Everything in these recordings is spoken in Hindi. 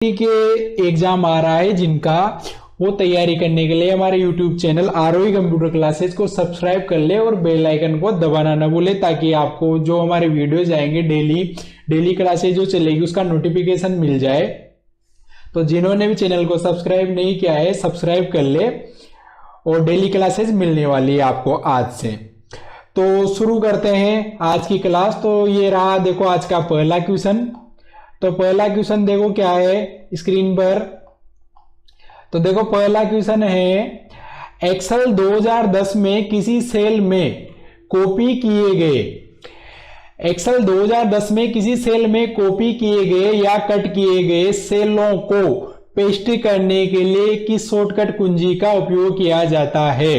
के एग्जाम आ रहा है जिनका वो तैयारी करने के लिए हमारे YouTube चैनल आरोही कंप्यूटर क्लासेस को सब्सक्राइब कर ले और बेल आइकन को दबाना ना भूले, ताकि आपको जो हमारे वीडियोज आएंगे डेली क्लासेस जो चलेगी उसका नोटिफिकेशन मिल जाए। तो जिन्होंने भी चैनल को सब्सक्राइब नहीं किया है सब्सक्राइब कर ले और डेली क्लासेस मिलने वाली है आपको आज से। तो शुरू करते हैं आज की क्लास। तो ये रहा देखो आज का पहला क्वेश्चन। तो पहला क्वेश्चन देखो क्या है स्क्रीन पर। तो देखो पहला क्वेश्चन है एक्सेल 2010 में किसी सेल में कॉपी किए गए एक्सेल 2010 में किसी सेल में कॉपी किए गए या कट किए गए सेलों को पेस्ट करने के लिए किस शॉर्टकट कुंजी का उपयोग किया जाता है।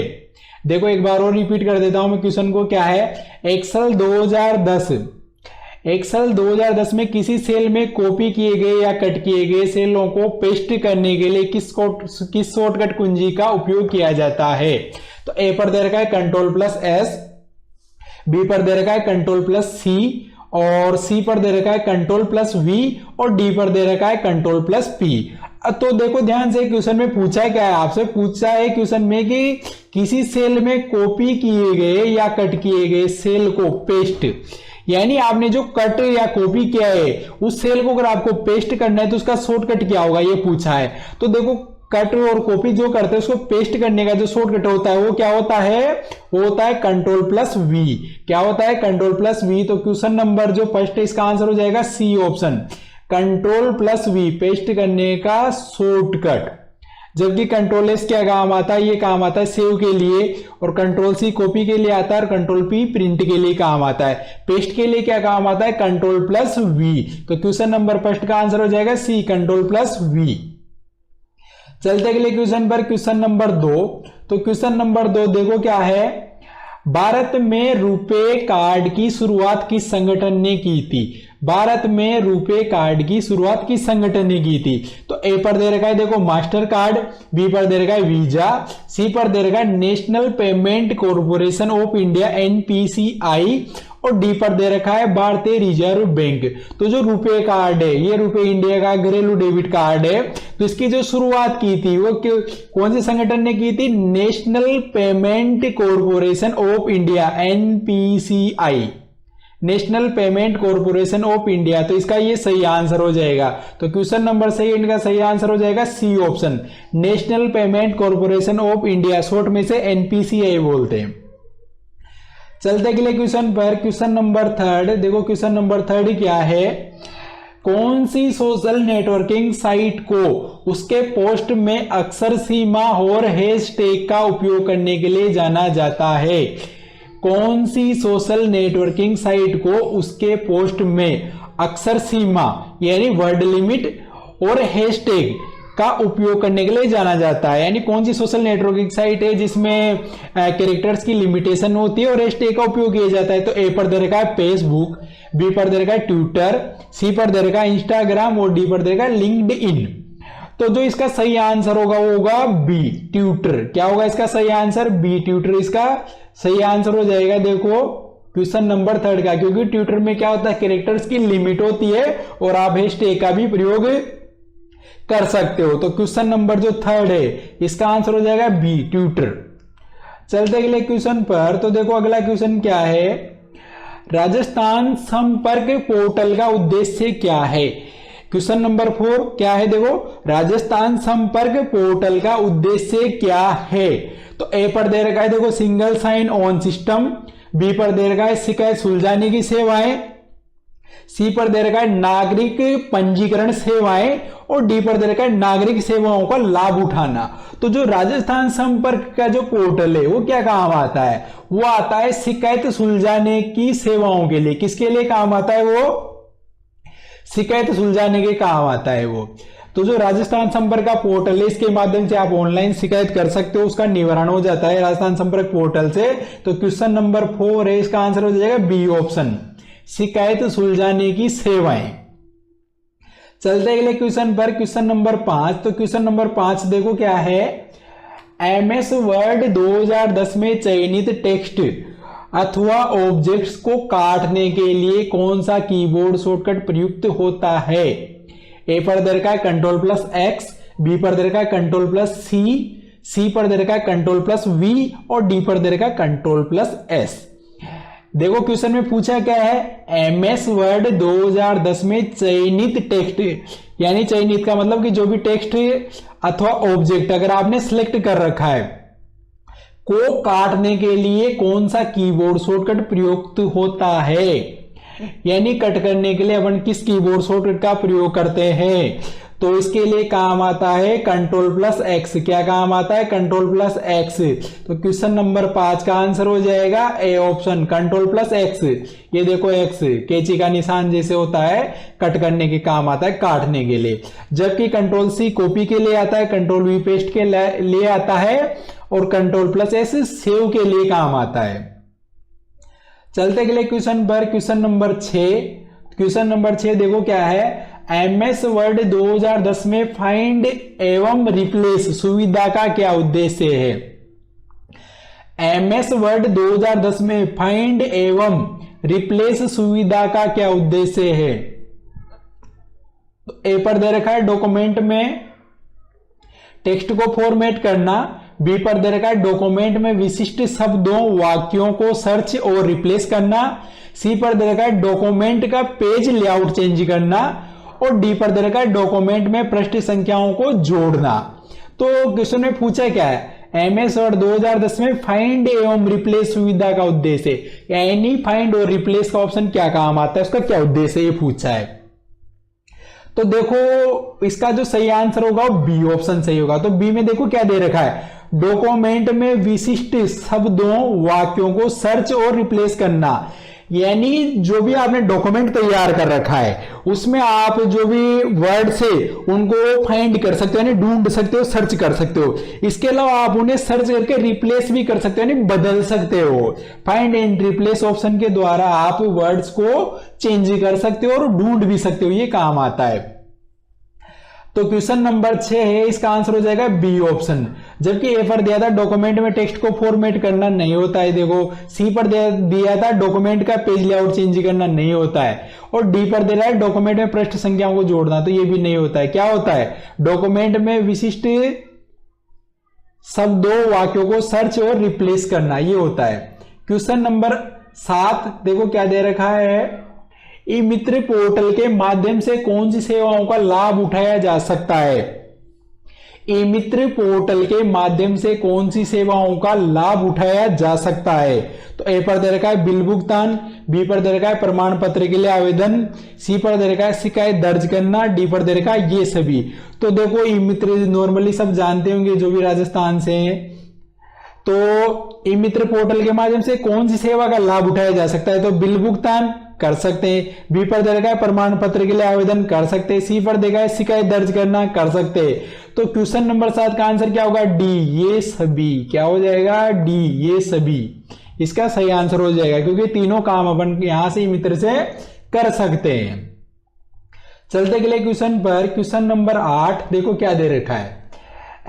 देखो एक बार और रिपीट कर देता हूं मैं क्वेश्चन को। क्या है एक्सेल 2010 में किसी सेल में कॉपी किए गए या कट किए गए सेलों को पेस्ट करने के लिए किस शॉर्टकट कुंजी का उपयोग किया जाता है। तो ए पर दे रखा है Ctrl+S, बी पर दे रखा है Ctrl+C और सी पर दे रखा है Ctrl+V और डी पर दे रखा है Ctrl+P। तो देखो ध्यान से क्वेश्चन में पूछा है क्या है, आपसे पूछा है क्वेश्चन में कि किसी सेल में कॉपी किए गए या कट किए गए सेल को पेस्ट, यानी आपने जो कट या कॉपी किया है उस सेल को अगर आपको पेस्ट करना है तो उसका शॉर्टकट क्या होगा ये पूछा है। तो देखो कट और कॉपी जो करते हैं उसको पेस्ट करने का जो शॉर्टकट होता है वो क्या होता है, वो होता है Ctrl+V। क्या होता है Ctrl+V। तो क्वेश्चन नंबर जो फर्स्ट है इसका आंसर हो जाएगा सी ऑप्शन, Ctrl+V पेस्ट करने का शॉर्टकट। जबकि Ctrl+S क्या काम आता है, ये काम आता है सेव के लिए, और Ctrl+C कॉपी के लिए आता है और Ctrl+P प्रिंट के लिए काम आता है। पेस्ट के लिए क्या काम आता है Ctrl+V। तो क्वेश्चन नंबर फर्स्ट का आंसर हो जाएगा सी Ctrl+V। चलते अगले क्वेश्चन पर, क्वेश्चन नंबर 2। तो क्वेश्चन नंबर 2 देखो क्या है, भारत में रुपे कार्ड की शुरुआत किस संगठन ने की थी। भारत में रुपे कार्ड की शुरुआत किस संगठन ने की थी। तो ए पर दे रखा है देखो मास्टर कार्ड, बी पर दे रखा है वीजा, सी पर दे रखा है national payment corporation of India NPCI और डी पर दे रखा है भारतीय रिजर्व बैंक। तो जो रुपे कार्ड है ये रुपे इंडिया का घरेलू डेबिट कार्ड है। तो इसकी जो शुरुआत की थी वो कौन से संगठन ने की थी, national payment corporation of India NPCI, national payment corporation of India. तो इसका ये सही आंसर हो जाएगा। तो क्वेश्चन नंबर सेकंड का सही आंसर हो जाएगा C option, national payment corporation of India, short में से NPCI बोलते हैं। चलते अगले क्वेश्चन पर, क्वेश्चन नंबर 3। देखो क्वेश्चन नंबर 3 क्या है, कौन सी सोशल नेटवर्किंग साइट को उसके पोस्ट में अक्षर सीमा और हैशटैग का उपयोग करने के लिए जाना जाता है। कौन सी सोशल नेटवर्किंग साइट को उसके पोस्ट में अक्षर सीमा यानी वर्ड लिमिट और हैशटैग का उपयोग करने के लिए जाना जाता है। यानी कौन सी सोशल नेटवर्किंग साइट है जिसमें कैरेक्टर्स की लिमिटेशन होती है और हैशटैग का उपयोग किया जाता है। तो ए पर दे रखा है फेसबुक, बी पर दे रखा है ट्विटर, सी पर दे रखा है इंस्टाग्राम और डी पर दे रखा है लिंक्डइन। तो जो इसका सही आंसर होगा वो होगा बी ट्विटर। क्या होगा इसका सही आंसर, बी ट्विटर इसका सही आंसर हो जाएगा। देखो क्वेश्चन नंबर 3 का, क्योंकि ट्विटर में क्या होता है कैरेक्टर्स की लिमिट होती है और आप हैशटैग का भी प्रयोग कर सकते हो। तो क्वेश्चन नंबर जो 3 है इसका आंसर हो जाएगा बी ट्विटर। चलते अगले क्वेश्चन पर। तो देखो अगला क्वेश्चन क्या है, राजस्थान संपर्क पोर्टल का उद्देश्य क्या है। क्वेश्चन नंबर 4 क्या है, देखो राजस्थान संपर्क पोर्टल का उद्देश्य क्या है। तो ए पर दे रखा है देखो single sign on system, B पर दे रखा है शिकायत सुलझाने की सेवाएं, सी पर दे रखा है नागरिक पंजीकरण सेवाएं और डी पर दे रखा है नागरिक सेवाओं का लाभ उठाना। तो जो राजस्थान संपर्क का जो पोर्टल है वो क्या काम आता है, वो आता है शिकायत सुलझाने की सेवाओं के लिए। किसके लिए काम आता है, वो शिकायत सुलझाने के काम आता है वो। तो जो राजस्थान संपर्क का पोर्टल है इसके माध्यम से आप ऑनलाइन शिकायत कर सकते हो, उसका निवारण हो जाता है राजस्थान संपर्क पोर्टल से। तो क्वेश्चन नंबर 4 है इसका आंसर हो जाएगा बी ऑप्शन, शिकायत सुलझाने की सेवाएं। चलते अगले क्वेश्चन पर, क्वेश्चन नंबर 5। तो क्वेश्चन नंबर 5 देखो क्या है, MS वर्ड 2010 में चयनित टेक्स्ट अथवा ऑब्जेक्ट्स को काटने के लिए कौन सा कीबोर्ड शॉर्टकट प्रयुक्त होता है। ए पर दे रखा है कंट्रोल प्लस एक्स, बी पर दे रखा है कंट्रोल प्लस सी, सी पर दे रखा है कंट्रोल प्लस वी और डी पर दे रखा है कंट्रोल प्लस एस। देखो क्वेश्चन में पूछा क्या है, एमएस वर्ड 2010 में चयनित टेक्स्ट, यानी चयनित का मतलब कि जो भी टेक्स्ट अथवा ऑब्जेक्ट अगर आपने सिलेक्ट कर रखा है को काटने के लिए कौन सा कीबोर्ड शॉर्टकट प्रयुक्त होता है, यानी कट करने के लिए अपन किस कीबोर्ड शॉर्टकट का प्रयोग करते हैं। तो इसके लिए काम आता है कंट्रोल प्लस एक्स। क्या काम आता है, कंट्रोल प्लस एक्स। तो क्वेश्चन नंबर 5 का आंसर हो जाएगा A option, control plus x. ये देखो एक्स कैंची का निशान जैसे होता है, कट करने के काम आता है, काटने के लिए। जबकि कंट्रोल सी कॉपी के लिए आता है, कंट्रोल वी पेस्ट के लिए आता है और कंट्रोल प्लस एस सेव के लिए काम आता है। चलते के लिए क्वेश्चन पर, क्वेश्चन नंबर 6। क्वेश्चन नंबर 6 देखो क्या है, एमएस वर्ड 2010 में फाइंड एवं रिप्लेस सुविधा का क्या उद्देश्य है। एमएस वर्ड 2010 में फाइंड एवं रिप्लेस सुविधा का क्या उद्देश्य है। तो ए पर दे रखा है डॉक्यूमेंट में टेक्स्ट को फॉर्मेट करना, बी पर दे रखा है डॉक्यूमेंट में विशिष्ट शब्दों वाक्यों को सर्च और रिप्लेस करना, सी पर दे रखा है डॉक्यूमेंट का पेज लेआउट चेंज करना और डी पर दे रखा है डॉक्यूमेंट में पृष्ठ संख्याओं को जोड़ना। तो क्वेश्चन में पूछा क्या है, एमएस वर्ड 2010 में फाइंड एवं रिप्लेस सुविधा का उद्देश्य, यानी फाइंड और रिप्लेस का ऑप्शन क्या काम आता है, उसका क्या उद्देश्य ये पूछा है। तो देखो इसका जो सही आंसर होगा वो बी ऑप्शन सही होगा। तो बी में देखो क्या दे रखा है, डॉक्यूमेंट में विशिष्ट शब्दों वाक्यों को सर्च और रिप्लेस करना, यानी जो भी आपने डॉक्यूमेंट तैयार कर रखा है उसमें आप जो भी वर्ड से उनको फाइंड कर सकते हो, यानी ढूंढ सकते हो, सर्च कर सकते हो। इसके अलावा आप उन्हें सर्च करके रिप्लेस भी कर सकते हो, यानी बदल सकते हो। फाइंड एंड रिप्लेस ऑप्शन के द्वारा आप वर्ड्स को चेंज कर सकते हो और ढूंढ भी सकते हो, ये काम आता है। तो क्वेश्चन नंबर 6 है, इसका आंसर हो जाएगा बी ऑप्शन। जबकि ए पर दिया था डॉक्यूमेंट में टेक्स्ट को फॉर्मेट करना नहीं होता है, देखो सी पर दिया था डॉक्यूमेंट का पेज लेआउट चेंज करना नहीं होता है और डी पर दे रहा है डॉक्यूमेंट में पृष्ठ संख्याओं को जोड़ना, तो ये भी नहीं होता है। क्या होता है, डॉक्यूमेंट में विशिष्ट शब्दों वाक्यों को सर्च और रिप्लेस करना, ये होता है। क्वेश्चन नंबर 7 देखो क्या दे रखा है, ई मित्र पोर्टल के माध्यम से कौन सी सेवाओं का लाभ उठाया जा सकता है। ई मित्र पोर्टल के माध्यम से कौन सी सेवाओं का लाभ उठाया जा सकता है। तो ए पर दे रखा है बिल भुगतान, बी पर दे रखा है प्रमाण पत्र के लिए आवेदन, सी पर दे रखा है शिकायत दर्ज करना, डी पर दे रखा है ये सभी। तो देखो ई मित्र नॉर्मली सब जानते होंगे जो भी राजस्थान से हैं। तो ई मित्र पोर्टल के माध्यम से कौन सी सेवा का लाभ उठाया जा सकता है, तो बिल भुगतान कर सकते हैं, बी पर दे रखा है प्रमाण पत्र के लिए आवेदन कर सकते हैं, सी पर देखा है शिकायत दर्ज करना कर सकते हैं। तो क्वेश्चन नंबर 7 का आंसर क्या होगा, डी ये सभी। क्या हो जाएगा, डी ये सभी इसका सही आंसर हो जाएगा, क्योंकि तीनों काम अपन यहां से मित्र से कर सकते हैं। चलते के लिए क्वेश्चन पर, क्वेश्चन नंबर 8 देखो क्या दे रखा है,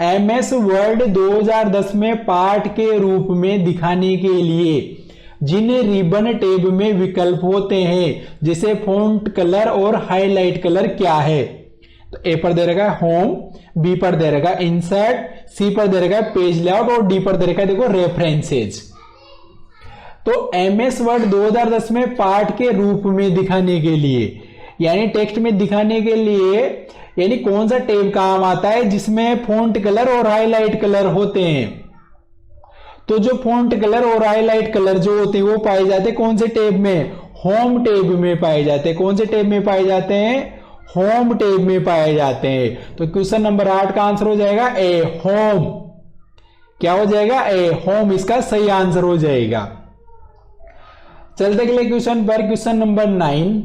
एमएस वर्ड 2010 में पाठ के रूप में दिखाने के लिए जिन रिबन टैब में विकल्प होते हैं जैसे फॉन्ट कलर और हाईलाइट कलर क्या है। तो ए पर दे रखा है होम, बी पर दे रखा है इंसर्ट, सी पर दे रखा है पेज लेआउट और डी पर दे रखा है देखो रेफरेंसेज। तो एमएस वर्ड 2010 में पाठ के रूप में दिखाने के लिए, यानी टेक्स्ट में दिखाने के लिए, यानी कौन सा टैब काम आता है जिसमें फॉन्ट कलर और हाईलाइट कलर होते हैं। तो जो फॉन्ट कलर और हाईलाइट कलर जो होते हैं वो पाए जाते हैं कौन से टैब में, होम टैब में पाए जाते हैं। कौन से टैब में पाए जाते हैं, होम टैब में पाए जाते हैं। तो क्वेश्चन नंबर 8 का आंसर हो जाएगा ए होम। क्या हो जाएगा, ए होम इसका सही आंसर हो जाएगा। चलते के लिए क्वेश्चन पर, क्वेश्चन नंबर 9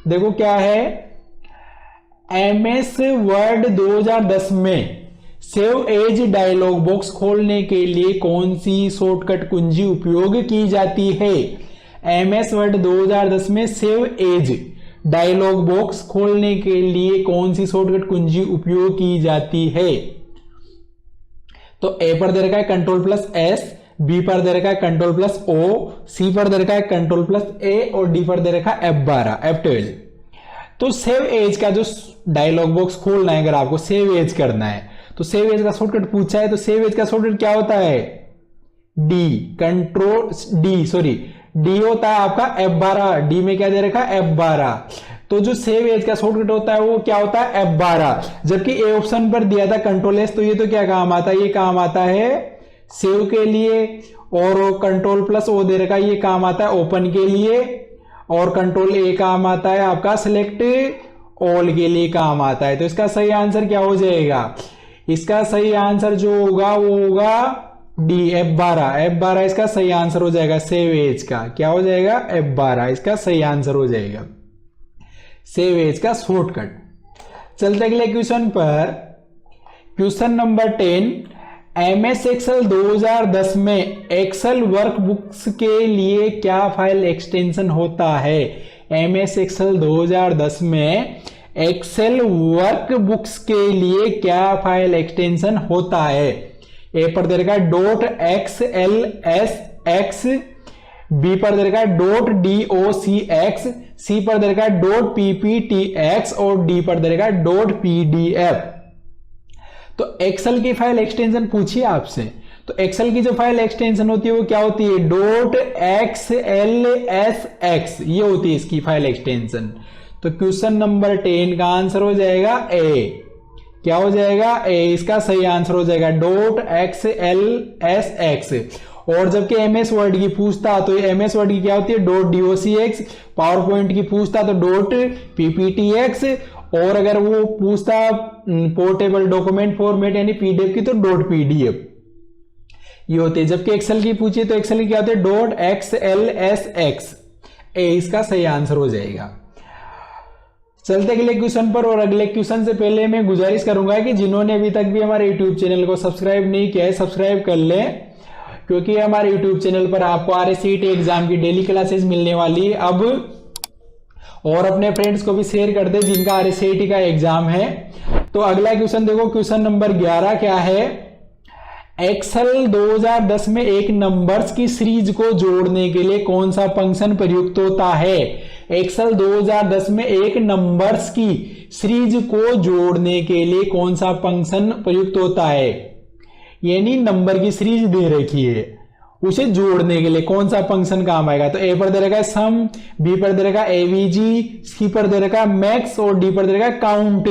देखो क्या है, एमएस वर्ड 2010 में सेव एज डायलॉग बॉक्स खोलने के लिए कौन सी शॉर्टकट कुंजी उपयोग की जाती है। एमएस वर्ड 2010 में सेव एज डायलॉग बॉक्स खोलने के लिए कौन सी शॉर्टकट कुंजी उपयोग की जाती है। तो ए पर दे रखा है कंट्रोल प्लस एस, बी पर दे रखा है कंट्रोल प्लस ओ, सी पर दे रखा है कंट्रोल प्लस ए और डी पर दे रखा है F12। तो सेव एज का जो डायलॉग बॉक्स खोलना है, अगर आपको सेव एज करना है तो सेव एज का शॉर्टकट पूछा है, तो सेव एज का शॉर्टकट क्या होता है? D, control D, sorry D होता है आपका F12, डी में क्या दे रखा है? F12। तो जो सेव एज का शॉर्टकट होता है वो क्या होता है? F12। जबकि ए ऑप्शन पर दिया था कंट्रोल एस, तो ये तो क्या काम आता है? ये काम आता है सेव के लिए, और कंट्रोल प्लस ओ दे रखा है, ये काम आता है ओपन के लिए, और कंट्रोल ए काम आता है आपका सिलेक्ट ऑल के लिए काम आता है। तो इसका सही आंसर क्या हो जाएगा? इसका सही आंसर जो होगा वो होगा डी, F12। F12 इसका सही आंसर हो जाएगा सेव एज का। क्या हो जाएगा? F12 इसका सही आंसर हो जाएगा सेव एज का शॉर्टकट। चलते अगले क्वेश्चन पर, क्वेश्चन नंबर 10। MS एक्सेल 2010 में एक्सेल वर्कबुक्स के लिए क्या फाइल एक्सटेंशन होता है? MS एक्सेल 2010 में एक्सेल वर्कबुक्स के लिए क्या फाइल एक्सटेंशन होता है? ए पर दे रखा .xlsx, बी पर दे रखा .docx, सी पर दे रखा .pptx और डी पर दे रखा .pdf। तो एक्सेल की फाइल एक्सटेंशन पूछिए आपसे, तो एक्सेल की जो फाइल एक्सटेंशन होती है वो क्या होती है? .xlsx, ये होती है इसकी फाइल एक्सटेंशन। तो क्वेश्चन नंबर 10 का आंसर हो जाएगा ए। क्या हो जाएगा? ए इसका सही आंसर हो जाएगा .xlsx। और जबकि MS वर्ड की पूछता तो MS वर्ड की क्या होती है? .docx, पावर पॉइंट की पूछता तो .pptx, और अगर वो पूछता पोर्टेबल डॉक्यूमेंट फॉर्मेट यानी PDF की तो .pdf ये होते हैं। जबकि एक्सेल की पूछिए तो एक्सेल की क्या होते हैं? .xlsx। ए इसका सही आंसर हो जाएगा। चलते अगले क्वेश्चन पर, और अगले क्वेश्चन से पहले मैं गुजारिश करूंगा कि जिन्होंने अभी तक भी हमारे YouTube चैनल को सब्सक्राइब नहीं किया है सब्सक्राइब कर लें, क्योंकि हमारे YouTube चैनल पर आपको RSCET एग्जाम की डेली क्लासेस मिलने वाली है अब। और अपने फ्रेंड्स को भी शेयर कर दे जिनका RSCET का एग्जाम है। तो अगला क्वेश्चन देखो, क्वेश्चन नंबर 11 क्या है? एक्सेल 2010 में एक नंबर्स की सीरीज को जोड़ने के लिए कौन सा फंक्शन प्रयुक्त होता है? एक्सेल 2010 में एक नंबर्स की सीरीज को जोड़ने के लिए कौन सा फंक्शन प्रयुक्त होता है? यानी नंबर की सीरीज दे रखी है, उसे जोड़ने के लिए कौन सा फंक्शन काम आएगा? तो ए पर दे रखा है सम, बी पर दे रखा है एवीजी, सी पर दे रखा है मैक्स और डी पर दे रखा है काउंट।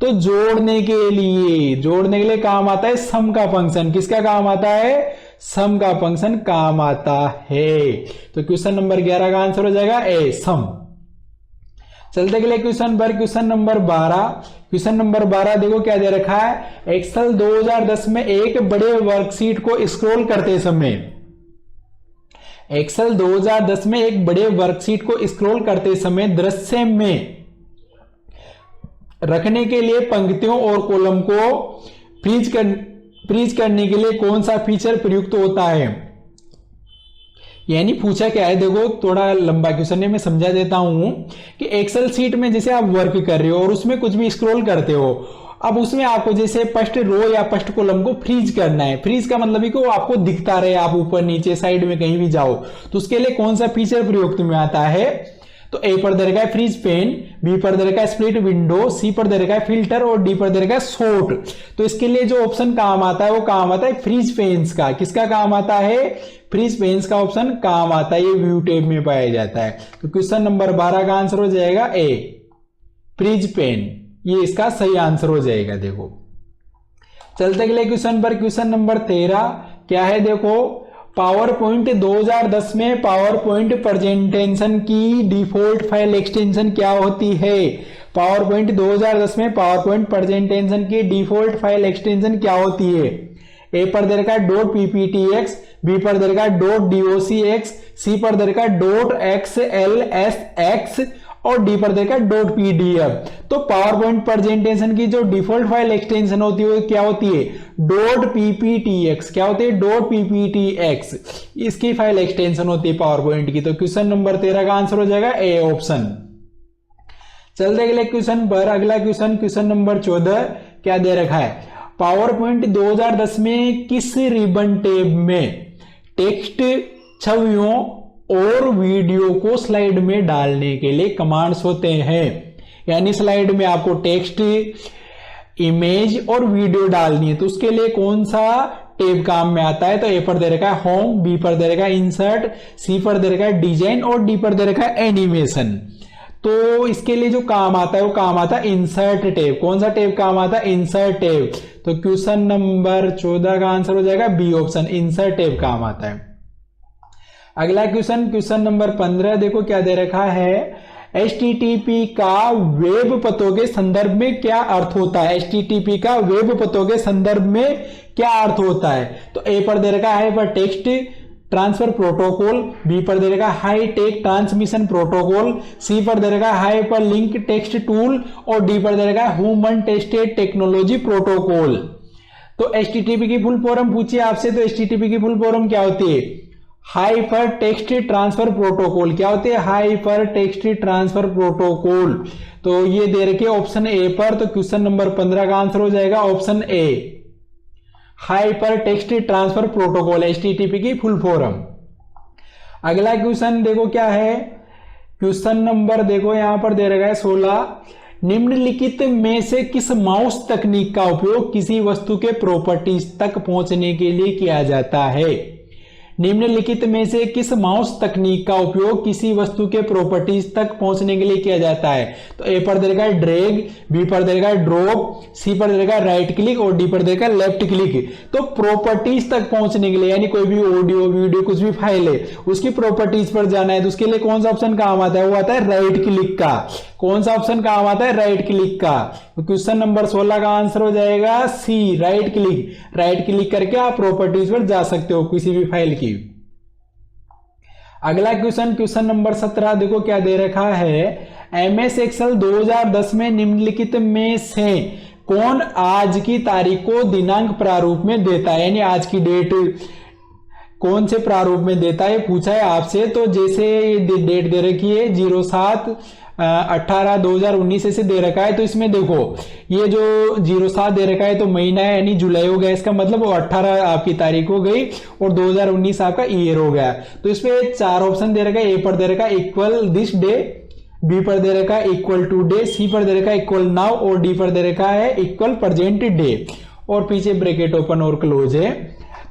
तो जोड़ने के लिए काम आता है सम का फंक्शन। किसका काम आता है? सम का फंक्शन काम आता है। तो क्वेश्चन नंबर 11 का आंसर हो जाएगा ए, सम। चलते अगले क्वेश्चन पर, क्वेश्चन नंबर 12। क्वेश्चन नंबर 12 देखो क्या दे रखा है? एक्सेल 2010 में एक बड़े वर्कशीट को स्क्रॉल करते समय, एक्सेल 2010 में एक बड़े वर्कशीट को स्क्रॉल करते समय दृश्य में रखने के लिए पंक्तियों और कॉलम को फ्रीज करने के लिए कौन सा फीचर प्रयुक्त होता है? यानी पूछा क्या है, देखो थोड़ा लंबा क्वेश्चन है, मैं समझा देता हूं कि एक्सेल शीट में जैसे आप वर्क कर रहे हो और उसमें कुछ भी स्क्रॉल करते हो, अब उसमें आपको जैसे फर्स्ट रो या फर्स्ट कॉलम को फ्रीज करना है। फ्रीज का मतलब है कि वो आपको दिखता रहे, आप ऊपर नीचे साइड में कहीं भी जाओ, तो उसके लिए कौन सा फीचर प्रयुक्त में आता है? तो ए पर दे रखा है फ्रीज पेन, बी पर दे रखा है स्प्लिट विंडो, सी पर दे रखा है फिल्टर और डी पर दे रखा है सॉर्ट। तो इसके लिए जो ऑप्शन काम आता है वो काम आता है फ्रीज पेन्स का। किसका काम आता है? फ्रीज पेन्स का ऑप्शन काम आता है, ये व्यू टैब में पाया जाता है। तो क्वेश्चन नंबर 12 का आंसर हो जाएगा ए, फ्रीज पेन, ये इसका सही आंसर हो जाएगा। देखो चलते अगले क्वेश्चन पर, क्वेश्चन नंबर 13 क्या है? देखो पावर पॉइंट 2010 में पावर पॉइंट प्रेजेंटेशन की डिफॉल्ट फाइल एक्सटेंशन क्या होती है? पावर पॉइंट 2010 में पावर पॉइंट प्रेजेंटेशन की डिफॉल्ट फाइल एक्सटेंशन क्या होती है? ए पर दे रखा है .pptx, बी पर दे रखा है .docx, सी पर दे रखा है .xlsx और डी पर देखा .pdf। तो पावर पॉइंट प्रेजेंटेशन की जो डिफॉल्ट फाइल एक्सटेंशन होती है वो क्या होती है? .pptx। क्या होती है? .pptx, इसकी फाइल एक्सटेंशन होती है पावर पॉइंट की। तो क्वेश्चन नंबर 13 का आंसर हो जाएगा ए ऑप्शन। चलते अगले क्वेश्चन पर, अगला क्वेश्चन, क्वेश्चन नंबर 14 क्या दे रखा है? पावर पॉइंट 2010 में किस रिबन टैब में टेक्स्ट, छवियों और वीडियो को स्लाइड में डालने के लिए कमांड्स होते हैं? यानी स्लाइड में आपको टेक्स्ट, इमेज और वीडियो डालनी है, तो उसके लिए कौन सा टैब काम में आता है? तो ए पर दे रखा है होम, बी पर दे रखा है इंसर्ट, सी पर दे रखा है डिजाइन और डी पर दे रखा है एनिमेशन। तो इसके लिए जो काम आता है वो काम आता है इंसर्ट टैब। कौन सा टैब काम आता है? Insert tab. तो क्वेश्चन नंबर 14 का आंसर हो जाएगा बी ऑप्शन, इंसर्ट टैब काम आता है। अगला क्वेश्चन नंबर 15 देखो क्या दे रखा है, HTTP का वेब पतों के संदर्भ में क्या अर्थ होता है? HTTP का वेब पतों के संदर्भ में क्या अर्थ होता है? तो ए पर दे रखा है hyper text transfer protocol, B पर दे रखा high tech transmission protocol, C पर दे रखा हाइपर लिंक टेक्स्ट टूल और डी पर दे रखा ह्यूमन टेस्टेड टेक्नोलॉजी प्रोटोकॉल। तो HTTP की फुल फॉर्म पूछिए आपसे, तो HTTP की फुल फॉर्म क्या होती है? Hyper text transfer protocol. क्या होते हैं? Hyper text transfer protocol. तो ये दे रखे ऑप्शन ए पर, तो क्वेश्चन नंबर 15 का आंसर हो जाएगा option A, hyper text transfer protocol, HTTP की फुल फॉर्म। अगला क्वेश्चन देखो क्या है, क्वेश्चन नंबर देखो यहां पर दे रखा है 16, निम्नलिखित में से किस माउस तकनीक का उपयोग किसी वस्तु के प्रॉपर्टीज तक पहुंचने के लिए किया जाता है? निम्नलिखित में से किस माउस तकनीक का उपयोग किसी वस्तु के प्रॉपर्टीज तक पहुंचने के लिए किया जाता है? तो ए पर दे रखा है ड्रैग, बी पर दे रखा है ड्रॉप, सी पर दे रखा है राइट क्लिक और डी पर दे रखा है लेफ्ट क्लिक। तो प्रॉपर्टीज तक पहुंचने के लिए यानी कोई भी ऑडियो वीडियो कुछ भी फाइल है उसकी प्रॉपर्टीज पर जाना है, तो उसके लिए कौन सा ऑप्शन काम आता है? वो आता है राइट क्लिक का। कौन सा ऑप्शन काम आता है? राइट क्लिक का। तो क्वेश्चन नंबर 16 का आंसर हो जाएगा सी, राइट क्लिक। राइट क्लिक करके आप प्रॉपर्टीज पर जा सकते हो किसी भी फाइल की। अगला क्वेश्चन नंबर 17 देखो क्या दे रखा है, MS एक्सेल 2010 में निम्नलिखित में से कौन आज की तारीख को दिनांक प्रारूप में देता है? यानी आज की डेट कौन से प्रारूप में देता है पूछा है आपसे। तो जैसे डेट दे रखी है 07/18/2019 ऐसे दे रखा है, तो इसमें देखो ये जो 07 दे रखा है तो महीना है यानी जुलाई हो गया, इसका मतलब वो 18 आपकी तारीख हो गई और 2019 आपका ईयर हो गया। तो इसमें 4 ऑप्शन दे रखा है, ए पर दे रखा है इक्वल दिस डे, बी पर दे रखा है इक्वल टू डे, सी पर दे रखा है इक्वल नाउ और डी पर दे रखा है इक्वल प्रेजेंट डे और पीछे ब्रैकेट ओपन और क्लोज है।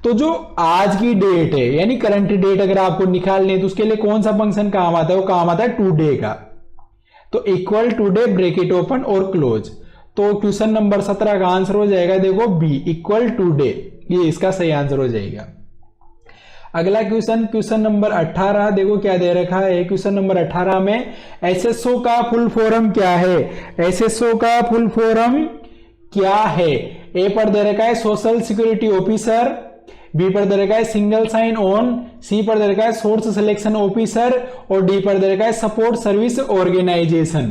तो जो आज की डेट है यानी करंट डेट अगर आपको निकालनी है तो उसके लिए कौन सा फंक्शन काम आता है? वो काम आता है टू डे का। तो equal to day bracket open और क्लोज। तो क्वेश्चन नंबर 17 का आंसर हो जाएगा देखो बी, इक्वल टू डे, ये इसका सही आंसर हो जाएगा। अगला क्वेश्चन नंबर 18 देखो क्या दे रखा है, क्वेश्चन नंबर 18 में SSO का फुल फॉर्म क्या है? SSO का फुल फॉर्म क्या है? ए पर दे रखा है सोशल सिक्योरिटी ऑफिसर, बी पर दे रखा है सिंगल साइन ऑन, सी पर दे रखा है सोर्स सिलेक्शन ऑफिसर और डी पर दे रखा है सपोर्ट सर्विस ऑर्गेनाइजेशन।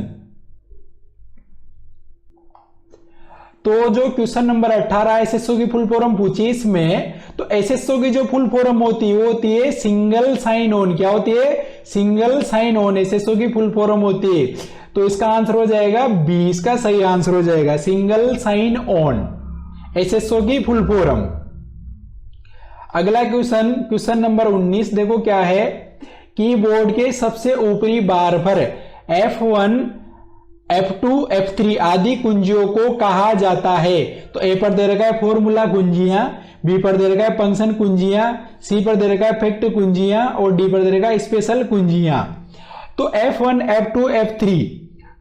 तो जो क्वेश्चन नंबर 18 एसएसओ की फुल फॉर्म पूछी इसमें, तो एसएसओ की जो फुल फॉर्म होती है वो होती है सिंगल साइन ऑन। क्या होती है? सिंगल साइन ऑन एसएसओ की फुल फॉर्म होती है। तो इसका आंसर हो जाएगा बी, इसका सही आंसर हो जाएगा सिंगल साइन ऑन एसएसओ की फुल फॉर्म। अगला क्वेश्चन नंबर 19 देखो क्या है, कीबोर्ड के सबसे ऊपरी बार पर F1 F2 F3 आदि कुंजियों को कहा जाता है। तो ए पर दे रखा है फॉर्मूला कुंजियां, बी पर दे रखा है फंक्शन कुंजियां, सी पर दे रखा है फैक्ट कुंजियां और डी पर दे रखा है स्पेशल कुंजियां। तो F1 F2 F3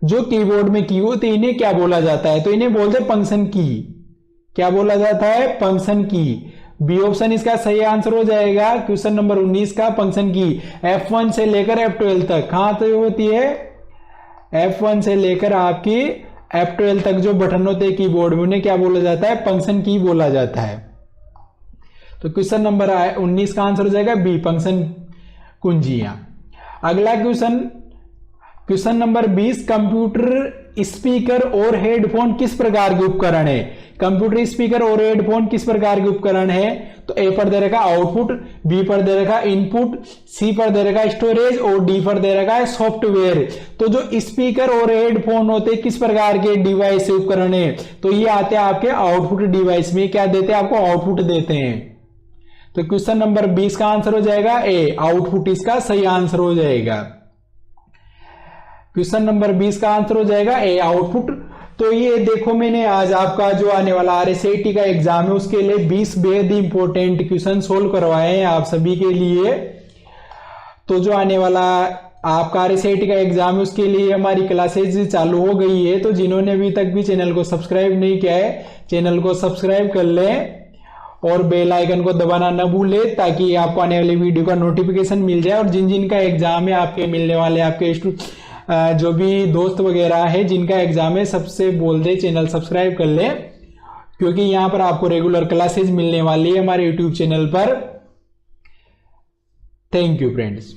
जो कीबोर्ड में की होती है इन्हें क्या बोला जाता है? तो इन्हें बोलते हैं फंक्शन की। क्या बोला जाता है? फंक्शन की। बी ऑप्शन इसका सही आंसर हो जाएगा क्वेश्चन नंबर 19 का फंक्शन की। F1 से लेकर F12 तक कहां तक होती है? F1 से लेकर आपकी F12 तक जो बटन होते हैं कीबोर्ड में उन्हें क्या बोला जाता है? फंक्शन की बोला जाता है। तो क्वेश्चन नंबर 19 का आंसर हो जाएगा बी, फंक्शन कुंजियां। अगला क्वेश्चन नंबर 20, कंप्यूटर स्पीकर और हेडफोन किस प्रकार के उपकरण है? कंप्यूटर स्पीकर और हेडफोन किस प्रकार के उपकरण है? तो ए पर दे रखा आउटपुट, बी पर दे रखा इनपुट, सी पर दे रखा स्टोरेज और डी पर दे रखा है सॉफ्टवेयर। तो जो स्पीकर और हेडफोन होते हैं किस प्रकार के डिवाइस से उपकरण है? तो ये आते हैं आपके आउटपुट डिवाइस में। क्या देते हैं? आपको आउटपुट देते हैं। तो क्वेश्चन नंबर 20 का आंसर हो जाएगा ए, आउटपुट इसका सही आंसर हो जाएगा। क्वेश्चन नंबर 20 का आंसर हो जाएगा ए आउटपुट। तो ये देखो मैंने आज आपका जो आने वाला RSAT का एग्जाम है उसके लिए 20 बेहद इंपॉर्टेंट क्वेश्चन सोल्व करवाए हैं आप सभी के लिए। तो जो आने वाला आपका RSAT का एग्जाम है उसके लिए हमारी क्लासेज चालू हो गई है। तो जिन्होंने अभी तक भी चैनल को सब्सक्राइब नहीं किया है चैनल को सब्सक्राइब कर लें और बेल आइकन को दबाना न भूलें ताकि आपको आने वाली वीडियो का नोटिफिकेशन मिल जाए। और जिन जिन का एग्जाम है आपके मिलने वाले आपके जो भी दोस्त वगैरह है जिनका एग्जाम है सबसे बोल दे चैनल सब्सक्राइब कर ले, क्योंकि यहाँ पर आपको रेगुलर क्लासेज मिलने वाली है हमारे यूट्यूब चैनल पर। Thank you friends.